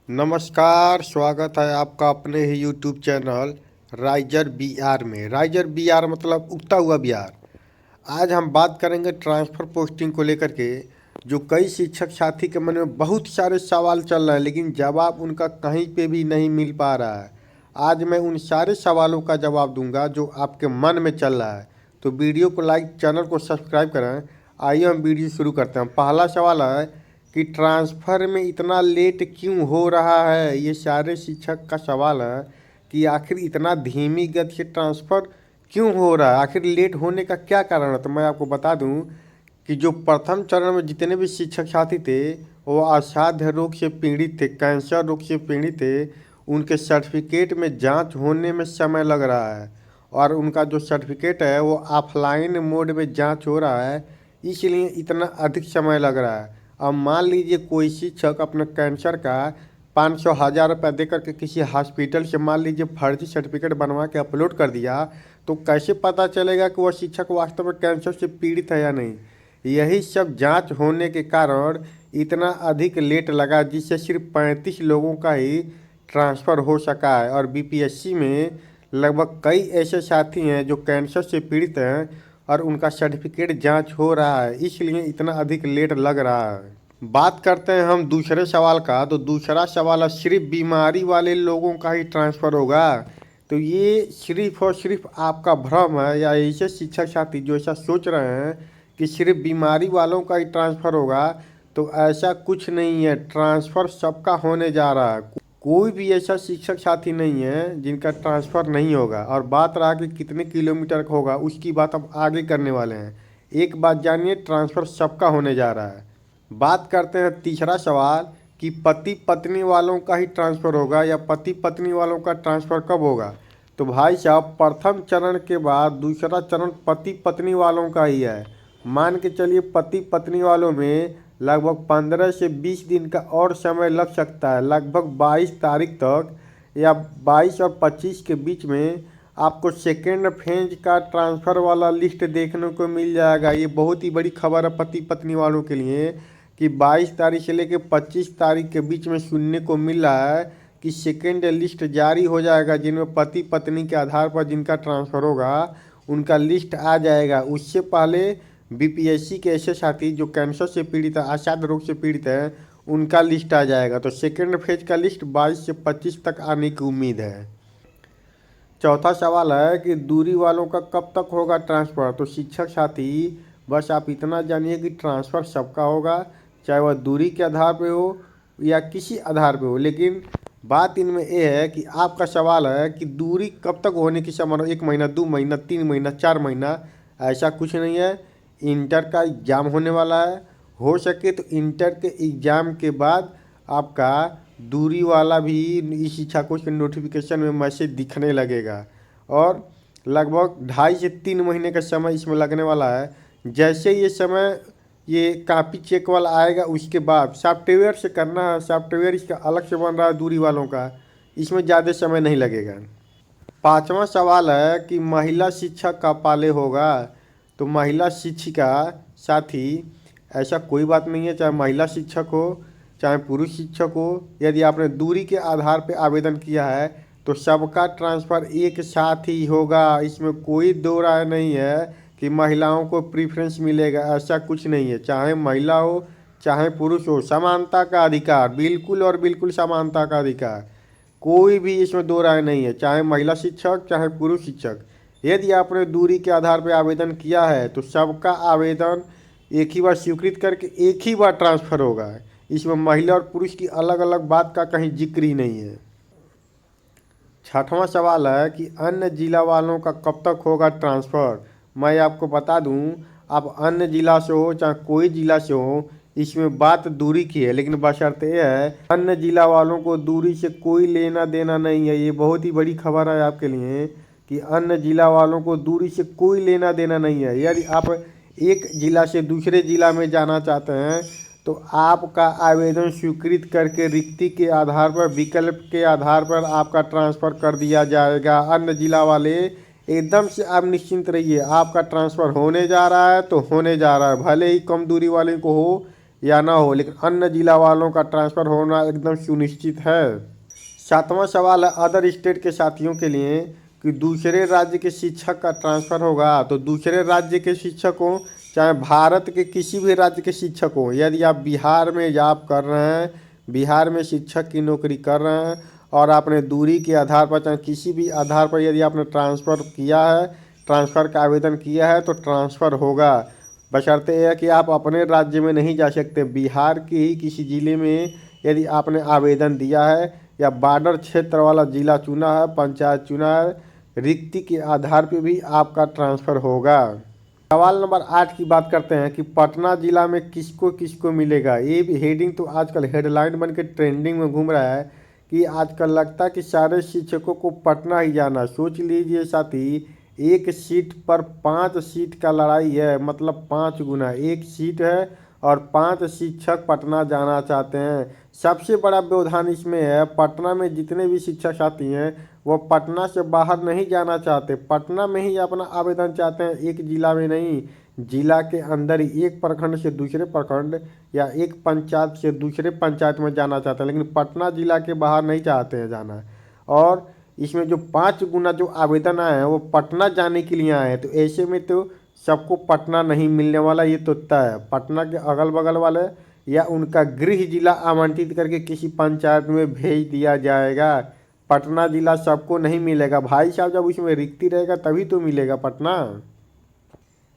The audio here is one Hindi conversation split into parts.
नमस्कार, स्वागत है आपका अपने ही यूट्यूब चैनल राइजर बिहार में। राइजर बिहार मतलब उगता हुआ बिहार। आज हम बात करेंगे ट्रांसफ़र पोस्टिंग को लेकर के, जो कई शिक्षक साथी के मन में बहुत सारे सवाल चल रहे हैं, लेकिन जवाब उनका कहीं पे भी नहीं मिल पा रहा है। आज मैं उन सारे सवालों का जवाब दूंगा जो आपके मन में चल रहा है। तो वीडियो को लाइक, चैनल को सब्सक्राइब करें। आइए हम वीडियो शुरू करते हैं। पहला सवाल है कि ट्रांसफ़र में इतना लेट क्यों हो रहा है। ये सारे शिक्षक का सवाल है कि आखिर इतना धीमी गति से ट्रांसफ़र क्यों हो रहा है, आखिर लेट होने का क्या कारण है। तो मैं आपको बता दूं कि जो प्रथम चरण में जितने भी शिक्षक साथी थे वो असाध्य रोग से पीड़ित थे, कैंसर रोग से पीड़ित थे। उनके सर्टिफिकेट में जांच होने में समय लग रहा है और उनका जो सर्टिफिकेट है वो ऑफलाइन मोड में जांच हो रहा है, इसलिए इतना अधिक समय लग रहा है। अब मान लीजिए कोई शिक्षक अपने कैंसर का 500,000 रुपये दे करके किसी हॉस्पिटल से मान लीजिए फर्जी सर्टिफिकेट बनवा के अपलोड कर दिया, तो कैसे पता चलेगा कि वह शिक्षक वास्तव में कैंसर से पीड़ित है या नहीं। यही सब जांच होने के कारण इतना अधिक लेट लगा, जिससे सिर्फ 35 लोगों का ही ट्रांसफ़र हो सका है। और बीपीएससी में लगभग कई ऐसे साथी हैं जो कैंसर से पीड़ित हैं और उनका सर्टिफिकेट जांच हो रहा है, इसलिए इतना अधिक लेट लग रहा है। बात करते हैं हम दूसरे सवाल का। तो दूसरा सवाल है सिर्फ बीमारी वाले लोगों का ही ट्रांसफ़र होगा। तो ये सिर्फ और सिर्फ आपका भ्रम है, या ऐसे शिक्षक साथी जो ऐसा सोच रहे हैं कि सिर्फ बीमारी वालों का ही ट्रांसफ़र होगा, तो ऐसा कुछ नहीं है। ट्रांसफ़र सबका होने जा रहा है। कोई भी ऐसा शिक्षक साथी नहीं है जिनका ट्रांसफ़र नहीं होगा। और बात रहा कि कितने किलोमीटर का होगा, उसकी बात हम आगे करने वाले हैं। एक बात जानिए, ट्रांसफ़र सबका होने जा रहा है। बात करते हैं तीसरा सवाल कि पति पत्नी वालों का ही ट्रांसफ़र होगा या पति पत्नी वालों का ट्रांसफ़र कब होगा। तो भाई साहब, प्रथम चरण के बाद दूसरा चरण पति पत्नी वालों का ही है। मान के चलिए पति पत्नी वालों में लगभग 15 से 20 दिन का और समय लग सकता है। लगभग 22 तारीख तक या 22 और 25 के बीच में आपको सेकेंड फेज का ट्रांसफ़र वाला लिस्ट देखने को मिल जाएगा। ये बहुत ही बड़ी खबर है पति पत्नी वालों के लिए कि 22 तारीख से लेकर 25 तारीख के बीच में सुनने को मिल रहा है कि सेकेंड लिस्ट जारी हो जाएगा, जिनमें पति पत्नी के आधार पर जिनका ट्रांसफ़र होगा उनका लिस्ट आ जाएगा। उससे पहले बीपीएससी के ऐसे साथी जो कैंसर से पीड़ित है, असाध्य रोग से पीड़ित है, उनका लिस्ट आ जाएगा। तो सेकेंड फेज का लिस्ट 22 से 25 तक आने की उम्मीद है। चौथा सवाल है कि दूरी वालों का कब तक होगा ट्रांसफ़र। तो शिक्षक साथी, बस आप इतना जानिए कि ट्रांसफ़र सबका होगा, चाहे वह दूरी के आधार पे हो या किसी आधार पे हो। लेकिन बात इनमें ये है कि आपका सवाल है कि दूरी कब तक होने की संभावना, 1 महीना, 2 महीना, 3 महीना, 4 महीना, ऐसा कुछ नहीं है। इंटर का एग्ज़ाम होने वाला है, हो सके तो इंटर के एग्ज़ाम के बाद आपका दूरी वाला भी इस शिक्षकों के नोटिफिकेशन में मैसेज दिखने लगेगा। और लगभग 2.5 से 3 महीने का समय इसमें लगने वाला है। जैसे ये समय ये कॉपी चेक वाला आएगा, उसके बाद सॉफ्टवेयर से करना है। सॉफ्टवेयर इसका अलग से बन रहा है दूरी वालों का, इसमें ज़्यादा समय नहीं लगेगा। पांचवा सवाल है कि महिला शिक्षक का पाले होगा। तो महिला शिक्षिका साथी, ऐसा कोई बात नहीं है, चाहे महिला शिक्षक हो चाहे पुरुष शिक्षक हो, यदि आपने दूरी के आधार पर आवेदन किया है तो सबका ट्रांसफ़र एक साथ ही होगा। इसमें कोई दो राय नहीं है कि महिलाओं को प्रीफरेंस मिलेगा, ऐसा कुछ नहीं है। चाहे महिला हो चाहे पुरुष हो, समानता का अधिकार, बिल्कुल और बिल्कुल समानता का अधिकार, कोई भी इसमें दो राय नहीं है। चाहे महिला शिक्षक चाहे पुरुष शिक्षक, यदि आपने दूरी के आधार पर आवेदन किया है तो सबका आवेदन एक ही बार स्वीकृत करके एक ही बार ट्रांसफ़र होगा। इसमें महिला और पुरुष की अलग अलग बात का कहीं जिक्र ही नहीं है। छठवां सवाल है कि अन्य जिला वालों का कब तक होगा ट्रांसफ़र। मैं आपको बता दूं, आप अन्य जिला से हो चाहे कोई जिला से हो, इसमें बात दूरी की है, लेकिन बशर्ते यह है अन्य जिला वालों को दूरी से कोई लेना देना नहीं है। ये बहुत ही बड़ी खबर है आपके लिए कि अन्य जिला वालों को दूरी से कोई लेना देना नहीं है। यदि आप एक जिला से दूसरे जिला में जाना चाहते हैं तो आपका आवेदन स्वीकृत करके रिक्ति के आधार पर, विकल्प के आधार पर आपका ट्रांसफ़र कर दिया जाएगा। अन्य जिला वाले एकदम से आप निश्चिंत रहिए, आपका ट्रांसफ़र होने जा रहा है तो होने जा रहा है, भले ही कम दूरी वाले को हो या ना हो, लेकिन अन्य जिला वालों का ट्रांसफ़र होना एकदम सुनिश्चित है। 7वां सवाल है अदर स्टेट के साथियों के लिए कि दूसरे राज्य के शिक्षक का ट्रांसफ़र होगा। तो दूसरे राज्य के शिक्षक हो, चाहे भारत के किसी भी राज्य के शिक्षक हो, यदि आप बिहार में जॉब कर रहे हैं, बिहार में शिक्षक की नौकरी कर रहे हैं और आपने दूरी के आधार पर चाहे किसी भी आधार पर यदि आपने ट्रांसफ़र किया है, ट्रांसफ़र का आवेदन किया है, तो ट्रांसफ़र होगा। बशर्ते यह कि आप अपने राज्य में नहीं जा सकते, बिहार के ही किसी ज़िले में यदि आपने आवेदन दिया है या बॉर्डर क्षेत्र वाला ज़िला चुना है, पंचायत चुना है, रिक्ति के आधार पर भी आपका ट्रांसफ़र होगा। सवाल नंबर 8 की बात करते हैं कि पटना ज़िला में किसको किसको मिलेगा। ये भी हेडिंग तो आजकल हेडलाइन बन के ट्रेंडिंग में घूम रहा है कि आजकल लगता है कि सारे शिक्षकों को पटना ही जाना। सोच लीजिए साथी, एक सीट पर 5 सीट का लड़ाई है, मतलब 5 गुना एक सीट है और 5 शिक्षक पटना जाना चाहते हैं। सबसे बड़ा व्यवधान इसमें है, पटना में जितने भी शिक्षक साथी हैं वो पटना से बाहर नहीं जाना चाहते, पटना में ही अपना आवेदन चाहते हैं, एक जिला में नहीं। जिला के अंदर ही एक प्रखंड से दूसरे प्रखंड या एक पंचायत से दूसरे पंचायत में जाना चाहते हैं, लेकिन पटना जिला के बाहर नहीं चाहते हैं जाना। और इसमें जो 5 गुना जो आवेदन आए हैं वो पटना जाने के लिए आए हैं, तो ऐसे में तो सबको पटना नहीं मिलने वाला, ये तो तय है। पटना के अगल बगल वाले या उनका गृह जिला आवंटित करके किसी पंचायत में भेज दिया जाएगा। पटना जिला सबको नहीं मिलेगा भाई साहब, जब उसमें रिक्ति रहेगा तभी तो मिलेगा पटना।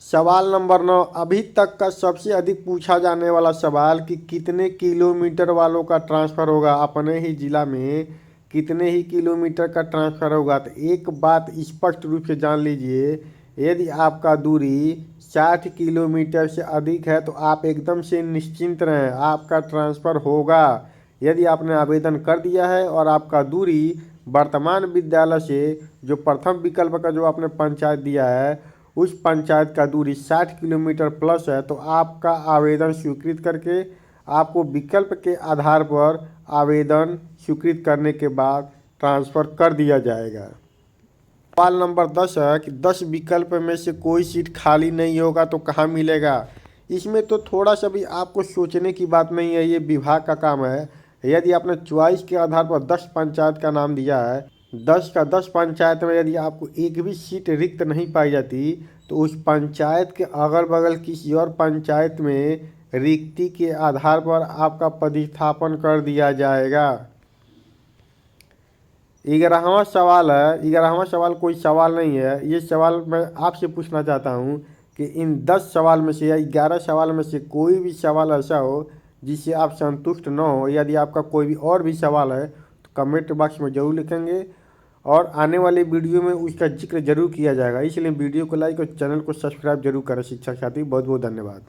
सवाल नंबर 9, अभी तक का सबसे अधिक पूछा जाने वाला सवाल कि कितने किलोमीटर वालों का ट्रांसफ़र होगा, अपने ही ज़िला में कितने ही किलोमीटर का ट्रांसफ़र होगा। तो एक बात स्पष्ट रूप से जान लीजिए, यदि आपका दूरी 60 किलोमीटर से अधिक है तो आप एकदम से निश्चिंत रहें, आपका ट्रांसफ़र होगा। यदि आपने आवेदन कर दिया है और आपका दूरी वर्तमान विद्यालय से जो प्रथम विकल्प का जो आपने पंचायत दिया है उस पंचायत का दूरी 60 किलोमीटर प्लस है, तो आपका आवेदन स्वीकृत करके आपको विकल्प के आधार पर आवेदन स्वीकृत करने के बाद ट्रांसफ़र कर दिया जाएगा। सवाल नंबर 10 है कि 10 विकल्प में से कोई सीट खाली नहीं होगा तो कहाँ मिलेगा। इसमें तो थोड़ा सा भी आपको सोचने की बात नहीं है, ये विभाग का काम है। यदि आपने चॉइस के आधार पर 10 पंचायत का नाम दिया है, 10 का 10 पंचायत में यदि आपको एक भी सीट रिक्त नहीं पाई जाती तो उस पंचायत के अगल बगल किसी और पंचायत में रिक्ति के आधार पर आपका प्रतिस्थापन कर दिया जाएगा। 11वां सवाल है, 11वां सवाल कोई सवाल नहीं है, ये सवाल मैं आपसे पूछना चाहता हूँ कि इन 10 सवाल में से या 11 सवाल में से कोई भी सवाल ऐसा हो जिससे आप संतुष्ट न हो। यदि आपका कोई भी और भी सवाल है तो कमेंट बॉक्स में ज़रूर लिखेंगे और आने वाले वीडियो में उसका जिक्र जरूर किया जाएगा। इसलिए वीडियो को लाइक और चैनल को सब्सक्राइब जरूर करें शिक्षक साथी। बहुत बहुत धन्यवाद।